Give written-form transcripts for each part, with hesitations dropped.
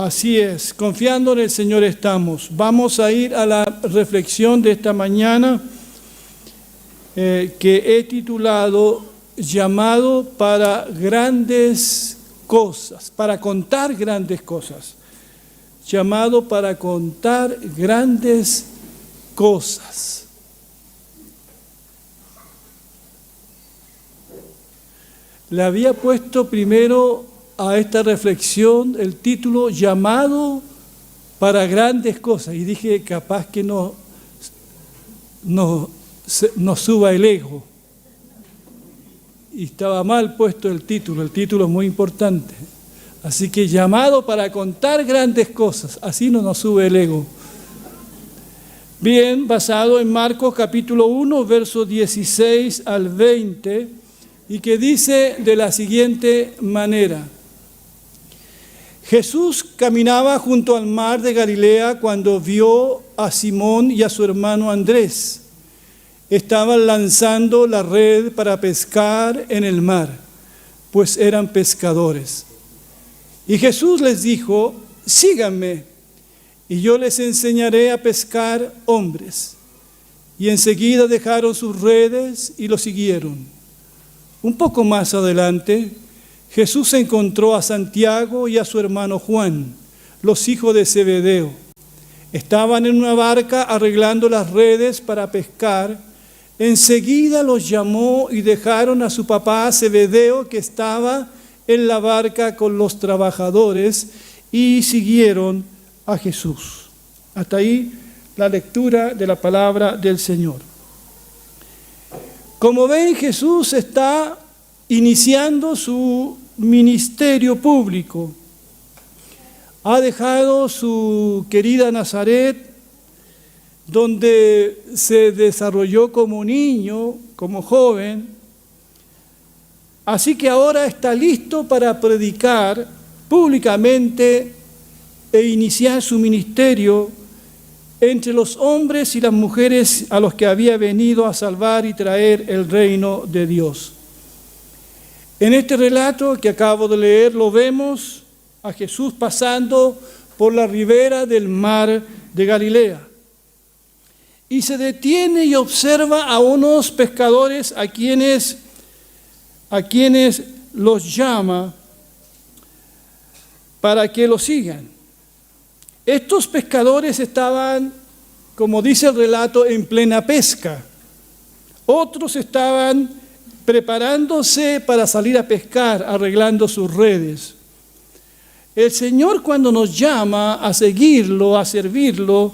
Así es, confiando en el Señor estamos. Vamos a ir a la reflexión de esta mañana que he titulado Llamado para grandes cosas, para contar grandes cosas. Llamado para contar grandes cosas. Le había puesto primero a esta reflexión el título Llamado para grandes cosas y dije capaz que no suba el ego y estaba mal puesto el título es muy importante, así que llamado para contar grandes cosas, así no nos sube el ego. Bien, basado en Marcos capítulo 1 versos 16 al 20 y que dice de la siguiente manera: Jesús caminaba junto al mar de Galilea cuando vio a Simón y a su hermano Andrés. Estaban lanzando la red para pescar en el mar, pues eran pescadores. Y Jesús les dijo: síganme, y yo les enseñaré a pescar hombres. Y enseguida dejaron sus redes y lo siguieron. Un poco más adelante, Jesús encontró a Santiago y a su hermano Juan, los hijos de Zebedeo. Estaban en una barca arreglando las redes para pescar. Enseguida los llamó y dejaron a su papá Zebedeo, que estaba en la barca con los trabajadores, y siguieron a Jesús. Hasta ahí la lectura de la palabra del Señor. Como ven, Jesús está iniciando su ministerio público. Ha dejado su querida Nazaret, donde se desarrolló como niño, como joven. Así que ahora está listo para predicar públicamente e iniciar su ministerio entre los hombres y las mujeres a los que había venido a salvar y traer el reino de Dios. En este relato que acabo de leer lo vemos a Jesús pasando por la ribera del mar de Galilea. Y se detiene y observa a unos pescadores a quienes los llama para que lo sigan. Estos pescadores estaban, como dice el relato, en plena pesca. Otros estaban preparándose para salir a pescar, arreglando sus redes. El Señor, cuando nos llama a seguirlo, a servirlo,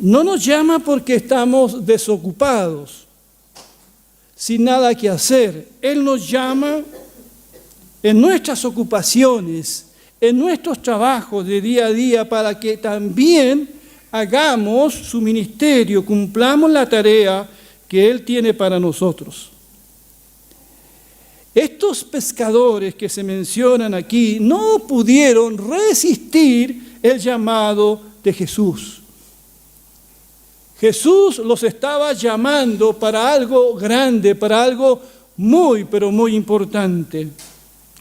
no nos llama porque estamos desocupados, sin nada que hacer. Él nos llama en nuestras ocupaciones, en nuestros trabajos de día a día, para que también hagamos su ministerio, cumplamos la tarea que Él tiene para nosotros. Estos pescadores que se mencionan aquí no pudieron resistir el llamado de Jesús. Jesús los estaba llamando para algo grande, para algo muy, pero muy importante.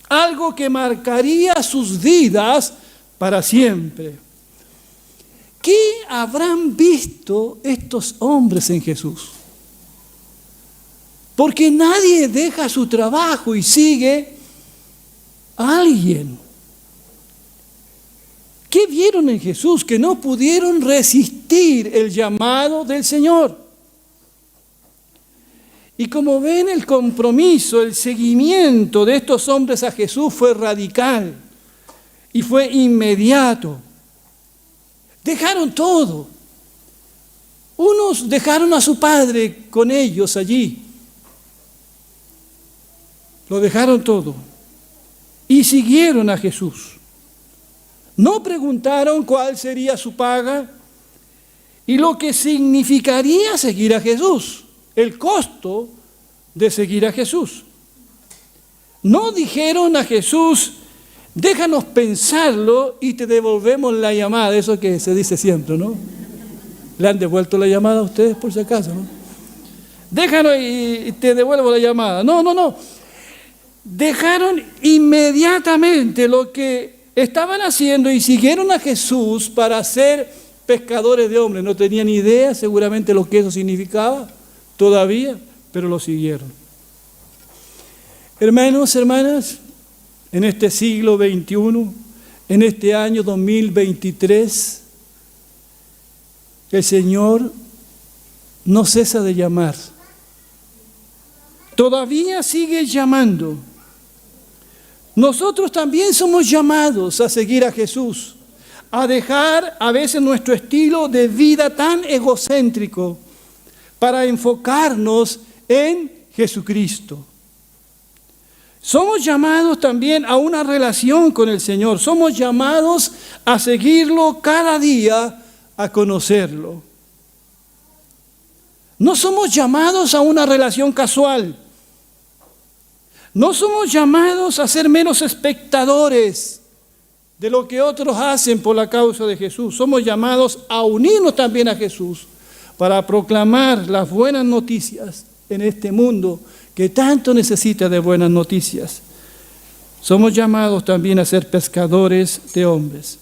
Algo que marcaría sus vidas para siempre. ¿Qué habrán visto estos hombres en Jesús? Porque nadie deja su trabajo y sigue a alguien. ¿Qué vieron en Jesús? Que no pudieron resistir el llamado del Señor. Y como ven, el compromiso, el seguimiento de estos hombres a Jesús fue radical y fue inmediato. Dejaron todo. Unos dejaron a su padre con ellos allí. Lo dejaron todo y siguieron a Jesús. No preguntaron cuál sería su paga y lo que significaría seguir a Jesús, el costo de seguir a Jesús. No dijeron a Jesús: déjanos pensarlo y te devolvemos la llamada. Eso que se dice siempre, ¿no? ¿Le han devuelto la llamada a ustedes por si acaso, no? Déjanos y te devuelvo la llamada. No. Dejaron inmediatamente lo que estaban haciendo y siguieron a Jesús para ser pescadores de hombres. No tenían ni idea seguramente lo que eso significaba todavía, pero lo siguieron. Hermanos, hermanas, en este siglo XXI, en este año 2023, el Señor no cesa de llamar. Todavía sigue llamando. Nosotros también somos llamados a seguir a Jesús, a dejar a veces nuestro estilo de vida tan egocéntrico para enfocarnos en Jesucristo. Somos llamados también a una relación con el Señor. Somos llamados a seguirlo cada día, a conocerlo. No somos llamados a una relación casual. No somos llamados a ser menos espectadores de lo que otros hacen por la causa de Jesús. Somos llamados a unirnos también a Jesús para proclamar las buenas noticias en este mundo que tanto necesita de buenas noticias. Somos llamados también a ser pescadores de hombres.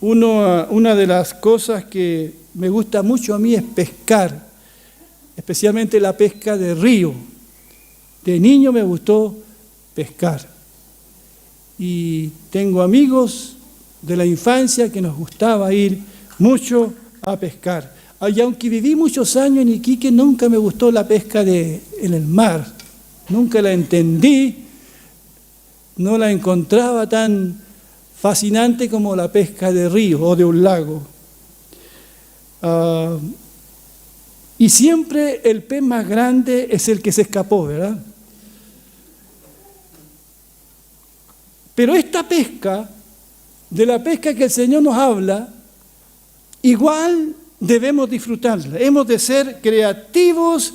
Una de las cosas que me gusta mucho a mí es pescar, especialmente la pesca de río. De niño me gustó pescar. Y tengo amigos de la infancia que nos gustaba ir mucho a pescar. Y aunque viví muchos años en Iquique, nunca me gustó la pesca en el mar. Nunca la entendí, no la encontraba tan fascinante como la pesca de río o de un lago. Y siempre el pez más grande es el que se escapó, ¿verdad? Pero esta pesca, de la pesca que el Señor nos habla, igual debemos disfrutarla. Hemos de ser creativos,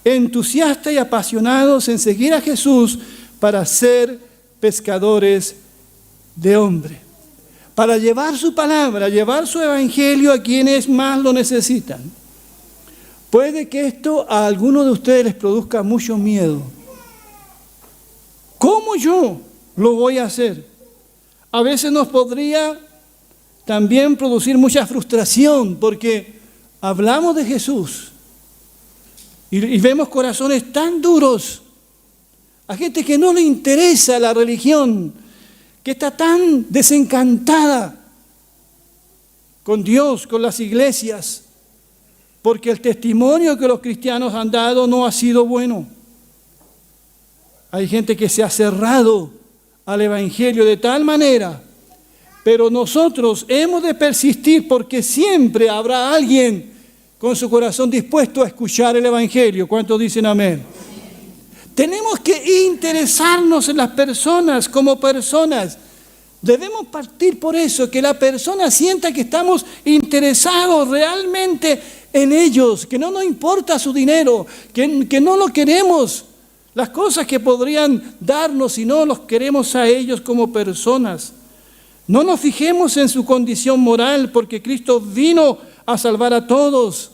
entusiastas y apasionados en seguir a Jesús para ser pescadores de hombres, para llevar su palabra, llevar su evangelio a quienes más lo necesitan. Puede que esto a algunos de ustedes les produzca mucho miedo. ¿Cómo yo lo voy a hacer? A veces nos podría también producir mucha frustración porque hablamos de Jesús y vemos corazones tan duros, a gente que no le interesa la religión, que está tan desencantada con Dios, con las iglesias, porque el testimonio que los cristianos han dado no ha sido bueno. Hay gente que se ha cerrado al evangelio de tal manera. Pero nosotros hemos de persistir porque siempre habrá alguien con su corazón dispuesto a escuchar el evangelio. ¿Cuántos dicen amén? Tenemos que interesarnos en las personas como personas. Debemos partir por eso, que la persona sienta que estamos interesados realmente en ellos, que no nos importa su dinero, que no lo queremos, las cosas que podrían darnos, sino los queremos a ellos como personas. No nos fijemos en su condición moral, porque Cristo vino a salvar a todos,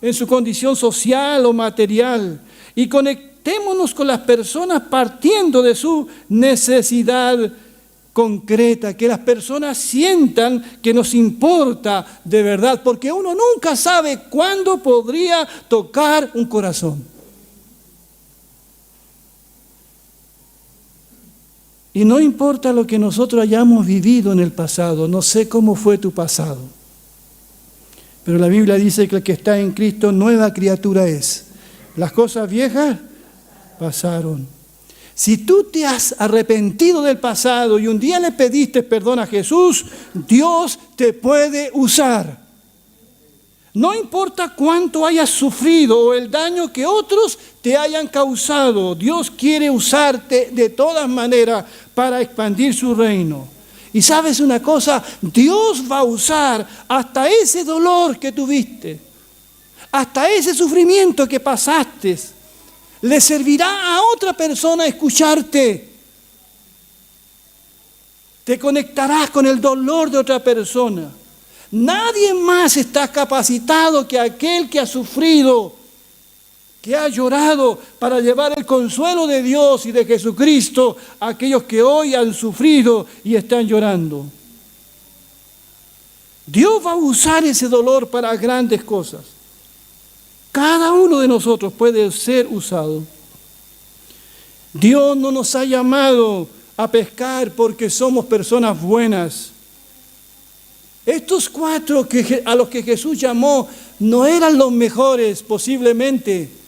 en su condición social o material. Y conectémonos con las personas partiendo de su necesidad concreta, que las personas sientan que nos importa de verdad, porque uno nunca sabe cuándo podría tocar un corazón. Y no importa lo que nosotros hayamos vivido en el pasado, no sé cómo fue tu pasado, pero la Biblia dice que el que está en Cristo nueva criatura es. Las cosas viejas pasaron. Si tú te has arrepentido del pasado y un día le pediste perdón a Jesús, Dios te puede usar. No importa cuánto hayas sufrido o el daño que otros te hayan causado, Dios quiere usarte de todas maneras para expandir su reino. Y sabes una cosa, Dios va a usar hasta ese dolor que tuviste, hasta ese sufrimiento que pasaste. Le servirá a otra persona escucharte. Te conectarás con el dolor de otra persona. Nadie más está capacitado que aquel que ha sufrido que ha llorado para llevar el consuelo de Dios y de Jesucristo a aquellos que hoy han sufrido y están llorando. Dios va a usar ese dolor para grandes cosas. Cada uno de nosotros puede ser usado. Dios no nos ha llamado a pescar porque somos personas buenas. Estos 4 a los que Jesús llamó no eran los mejores posiblemente.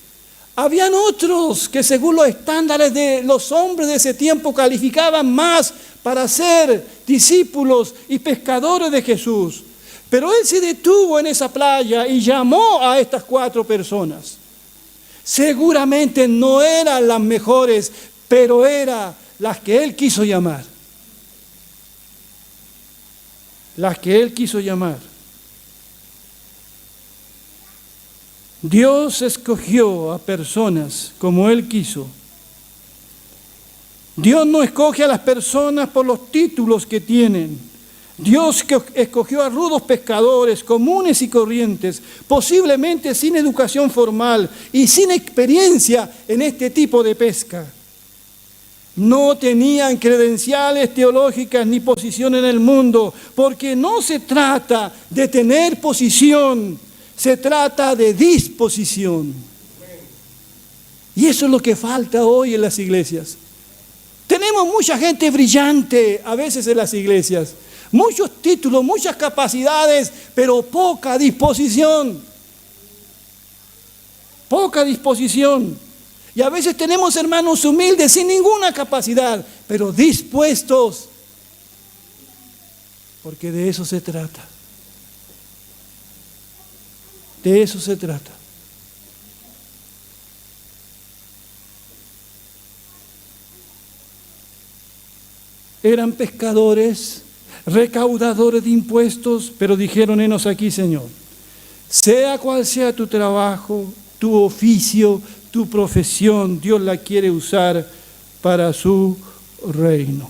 Habían otros que según los estándares de los hombres de ese tiempo calificaban más para ser discípulos y pescadores de Jesús. Pero Él se detuvo en esa playa y llamó a estas 4 personas. Seguramente no eran las mejores, pero eran las que Él quiso llamar. Las que Él quiso llamar. Dios escogió a personas como Él quiso. Dios no escoge a las personas por los títulos que tienen. Dios escogió a rudos pescadores comunes y corrientes, posiblemente sin educación formal y sin experiencia en este tipo de pesca. No tenían credenciales teológicas ni posición en el mundo, porque no se trata de tener posición, se trata de disposición. Y eso es lo que falta hoy en las iglesias. Tenemos mucha gente brillante a veces en las iglesias, muchos títulos, muchas capacidades, pero poca disposición. Poca disposición. Y a veces tenemos hermanos humildes sin ninguna capacidad, pero dispuestos. Porque de eso se trata. De eso se trata. Eran pescadores, recaudadores de impuestos, pero dijeron: henos aquí, Señor. Sea cual sea tu trabajo, tu oficio, tu profesión, Dios la quiere usar para su reino.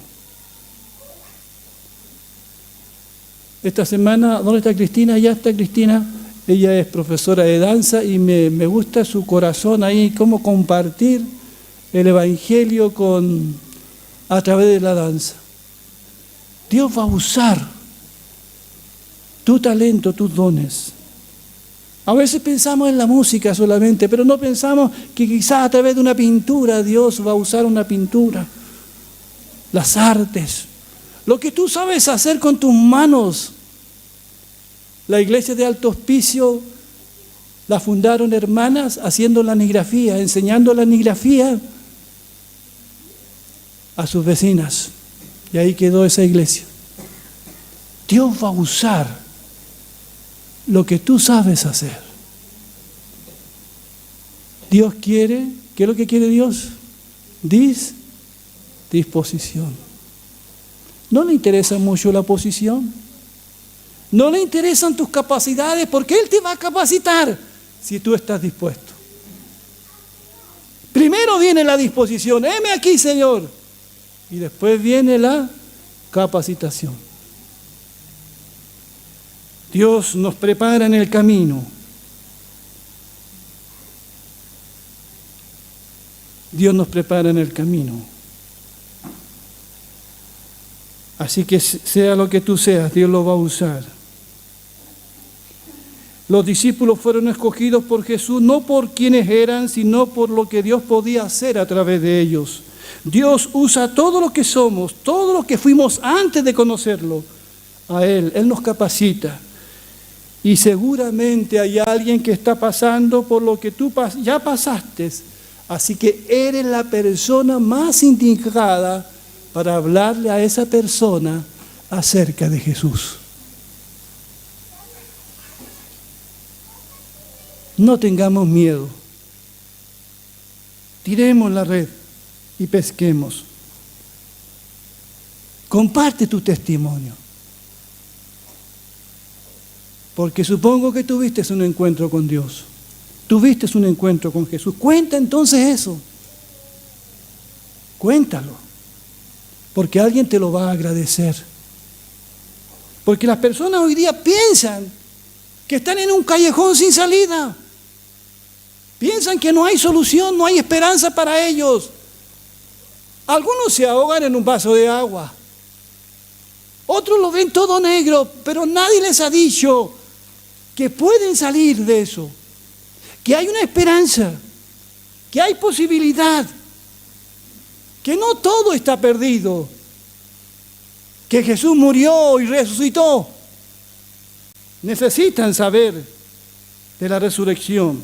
Esta semana, ¿dónde está Cristina? Allá está Cristina. Ella es profesora de danza y me gusta su corazón ahí, cómo compartir el evangelio a través de la danza. Dios va a usar tu talento, tus dones. A veces pensamos en la música solamente, pero no pensamos que quizás a través de una pintura Dios va a usar una pintura. Las artes, lo que tú sabes hacer con tus manos. La iglesia de Alto Hospicio la fundaron hermanas haciendo la nigrafía, enseñando la nigrafía a sus vecinas. Y ahí quedó esa iglesia. Dios va a usar lo que tú sabes hacer. Dios quiere, ¿qué es lo que quiere Dios? Disposición. No le interesa mucho la posición. No le interesan tus capacidades, porque Él te va a capacitar si tú estás dispuesto. Primero viene la disposición. Heme aquí, Señor. Y después viene la capacitación. Dios nos prepara en el camino. Dios nos prepara en el camino. Así que sea lo que tú seas, Dios lo va a usar. Los discípulos fueron escogidos por Jesús no por quienes eran, sino por lo que Dios podía hacer a través de ellos. Dios usa todo lo que somos, todo lo que fuimos antes de conocerlo a Él. Él nos capacita. Y seguramente hay alguien que está pasando por lo que tú ya pasaste. Así que eres la persona más indicada para hablarle a esa persona acerca de Jesús. No tengamos miedo. Tiremos la red y pesquemos. Comparte tu testimonio. Porque supongo que tuviste un encuentro con Dios. Tuviste un encuentro con Jesús. Cuenta entonces eso. Cuéntalo. Porque alguien te lo va a agradecer. Porque las personas hoy día piensan que están en un callejón sin salida. Piensan que no hay solución, no hay esperanza para ellos. Algunos se ahogan en un vaso de agua. Otros lo ven todo negro, pero nadie les ha dicho que pueden salir de eso, que hay una esperanza, que hay posibilidad, que no todo está perdido, que Jesús murió y resucitó. Necesitan saber de la resurrección.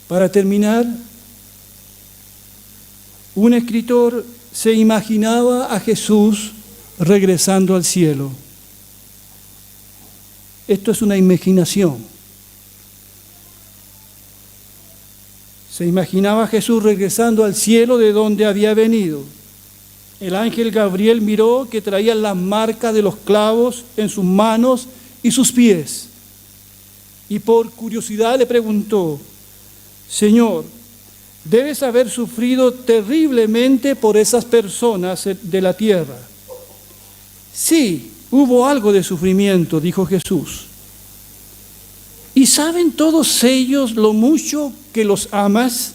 Para terminar, un escritor se imaginaba a Jesús regresando al cielo. Esto es una imaginación. Se imaginaba a Jesús regresando al cielo de donde había venido. El ángel Gabriel miró que traía las marcas de los clavos en sus manos y sus pies. Y por curiosidad le preguntó: Señor, debes haber sufrido terriblemente por esas personas de la tierra. Sí, hubo algo de sufrimiento, dijo Jesús. ¿Y saben todos ellos lo mucho que los amas?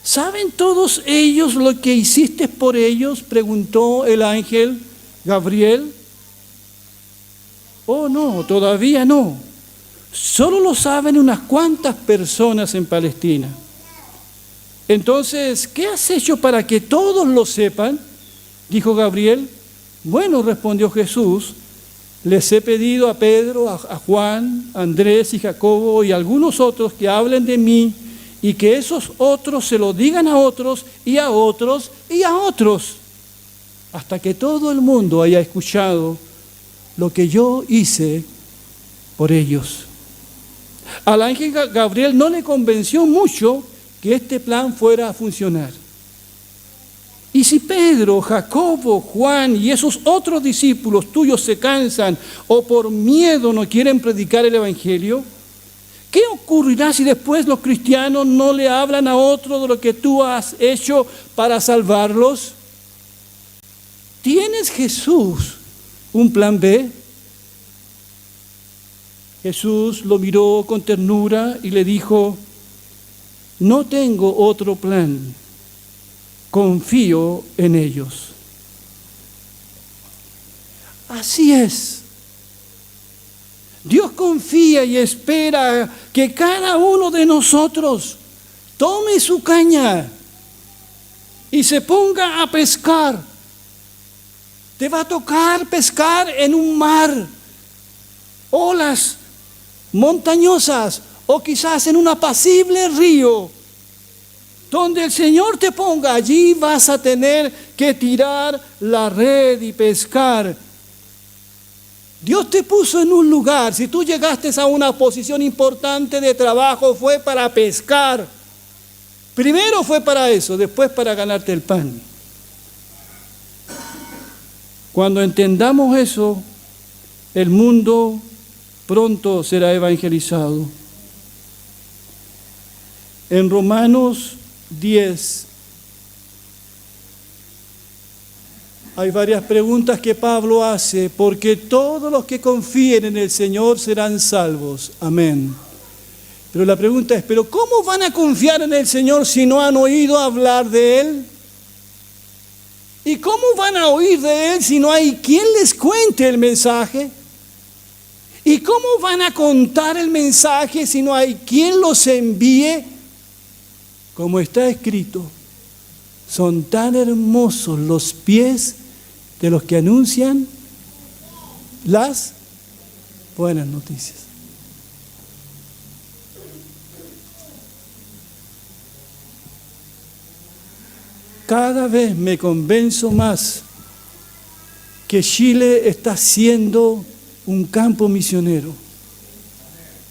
¿Saben todos ellos lo que hiciste por ellos?, preguntó el ángel Gabriel. Oh, no, todavía no. Solo lo saben unas cuantas personas en Palestina. Entonces, ¿qué has hecho para que todos lo sepan?, dijo Gabriel. Bueno, respondió Jesús, les he pedido a Pedro, a Juan, a Andrés y Jacobo y a algunos otros que hablen de mí y que esos otros se lo digan a otros y a otros y a otros, hasta que todo el mundo haya escuchado lo que yo hice por ellos. Al ángel Gabriel no le convenció mucho que este plan fuera a funcionar. Y si Pedro, Jacobo, Juan y esos otros discípulos tuyos se cansan o por miedo no quieren predicar el evangelio, ¿qué ocurrirá si después los cristianos no le hablan a otro de lo que tú has hecho para salvarlos? ¿Tienes, Jesús, un plan B? Jesús lo miró con ternura y le dijo: no tengo otro plan, confío en ellos. Así es. Dios confía y espera que cada uno de nosotros tome su caña y se ponga a pescar. Te va a tocar pescar en un mar, olas montañosas, o quizás en un apacible río. Donde el Señor te ponga, allí vas a tener que tirar la red y pescar. Dios te puso en un lugar. Si tú llegaste a una posición importante de trabajo, fue para pescar. Primero fue para eso, después para ganarte el pan. Cuando entendamos eso, el mundo pronto será evangelizado. En Romanos 10 hay varias preguntas que Pablo hace, porque todos los que confíen en el Señor serán salvos. Amén. Pero la pregunta es, ¿pero cómo van a confiar en el Señor si no han oído hablar de Él? ¿Y cómo van a oír de Él si no hay quien les cuente el mensaje? ¿Y cómo van a contar el mensaje si no hay quien los envíe? Como está escrito, son tan hermosos los pies de los que anuncian las buenas noticias. Cada vez me convenzo más que Chile está siendo un campo misionero.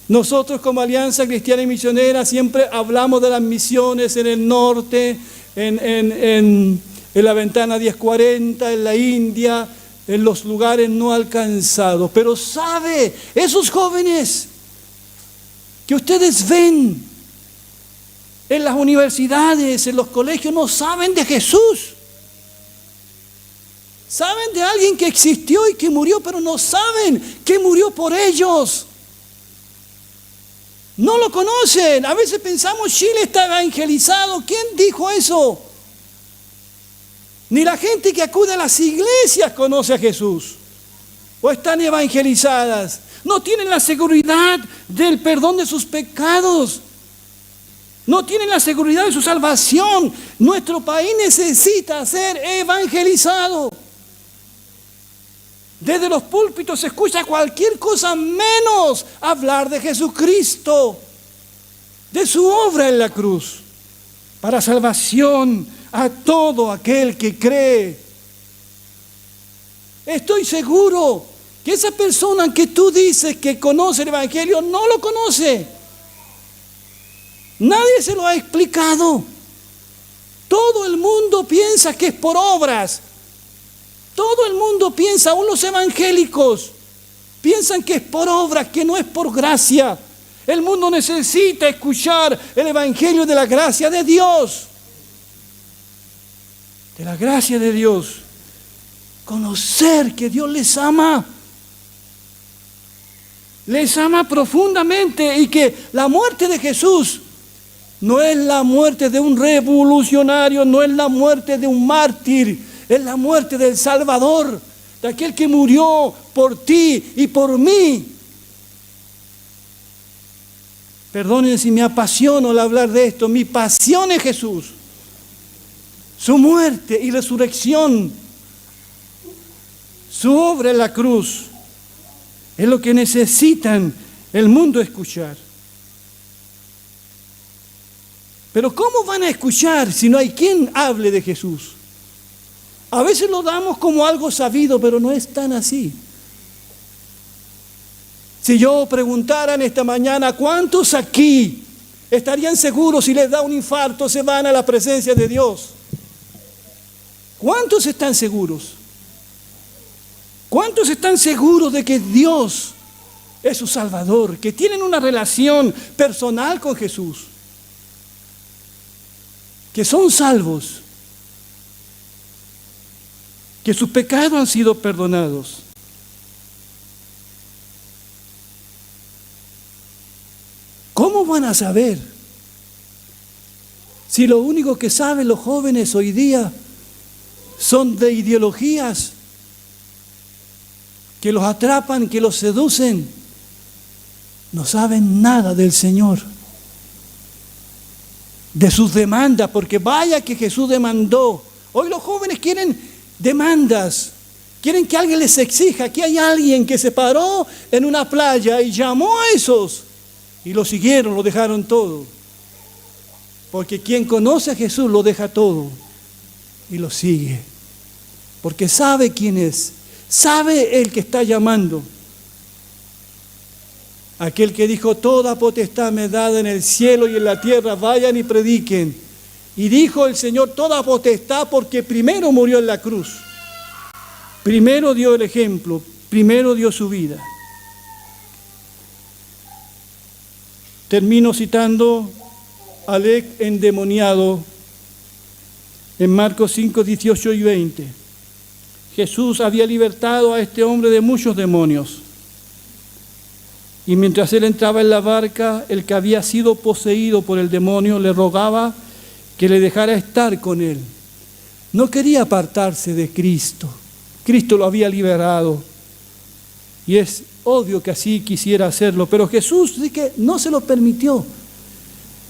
Nosotros como Alianza Cristiana y Misionera siempre hablamos de las misiones en el norte, en la Ventana 1040, en la India, en los lugares no alcanzados. Pero ¿sabe? Esos jóvenes que ustedes ven en las universidades, en los colegios, no saben de Jesús. Saben de alguien que existió y que murió, pero no saben que murió por ellos. No lo conocen. A veces pensamos Chile está evangelizado. ¿Quién dijo eso? Ni la gente que acude a las iglesias conoce a Jesús. O están evangelizadas. No tienen la seguridad del perdón de sus pecados. No tienen la seguridad de su salvación. Nuestro país necesita ser evangelizado. Desde los púlpitos se escucha cualquier cosa menos hablar de Jesucristo, de su obra en la cruz, para salvación a todo aquel que cree. Estoy seguro que esa persona que tú dices que conoce el Evangelio no lo conoce. Nadie se lo ha explicado. Todo el mundo piensa que es por obras. Todo el mundo piensa, aún los evangélicos, piensan que es por obras, que no es por gracia. El mundo necesita escuchar el Evangelio de la gracia de Dios. De la gracia de Dios. Conocer que Dios les ama. Les ama profundamente y que la muerte de Jesús no es la muerte de un revolucionario, no es la muerte de un mártir. Es la muerte del Salvador, de aquel que murió por ti y por mí. Perdónenme si me apasiono al hablar de esto. Mi pasión es Jesús. Su muerte y resurrección. Su obra en la cruz. Es lo que necesitan el mundo escuchar. Pero ¿cómo van a escuchar si no hay quien hable de Jesús? A veces lo damos como algo sabido, pero no es tan así. Si yo preguntara en esta mañana, ¿cuántos aquí estarían seguros si les da un infarto, se van a la presencia de Dios? ¿Cuántos están seguros? ¿Cuántos están seguros de que Dios es su Salvador, que tienen una relación personal con Jesús, que son salvos, que sus pecados han sido perdonados? ¿Cómo van a saber si lo único que saben los jóvenes hoy día son de ideologías que los atrapan, que los seducen? No saben nada del Señor, de sus demandas, porque vaya que Jesús demandó. Hoy los jóvenes quieren demandas, quieren que alguien les exija. Aquí hay alguien que se paró en una playa y llamó a esos y lo siguieron, lo dejaron todo. Porque quien conoce a Jesús lo deja todo y lo sigue, porque sabe quién es, sabe el que está llamando. Aquel que dijo: toda potestad me es dada en el cielo y en la tierra, vayan y prediquen. Y dijo el Señor toda potestad porque primero murió en la cruz. Primero dio el ejemplo, primero dio su vida. Termino citando al endemoniado en Marcos 5, 18 y 20. Jesús había libertado a este hombre de muchos demonios. Y mientras él entraba en la barca, el que había sido poseído por el demonio le rogaba que le dejara estar con él. No quería apartarse de Cristo. Cristo lo había liberado. Y es obvio que así quisiera hacerlo, pero Jesús sí que no se lo permitió.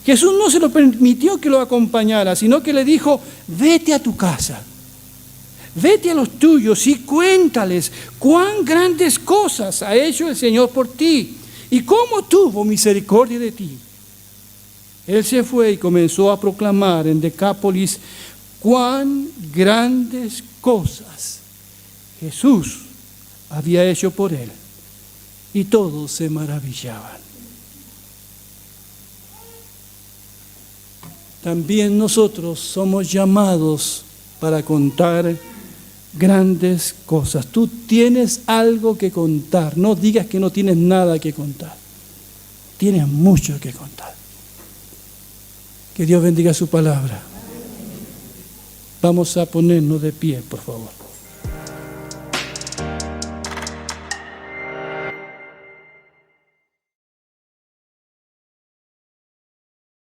Jesús no se lo permitió que lo acompañara, sino que le dijo: vete a tu casa, vete a los tuyos y cuéntales cuán grandes cosas ha hecho el Señor por ti y cómo tuvo misericordia de ti. Él se fue y comenzó a proclamar en Decápolis cuán grandes cosas Jesús había hecho por él. Y todos se maravillaban. También nosotros somos llamados para contar grandes cosas. Tú tienes algo que contar. No digas que no tienes nada que contar. Tienes mucho que contar. Que Dios bendiga su palabra. Vamos a ponernos de pie, por favor.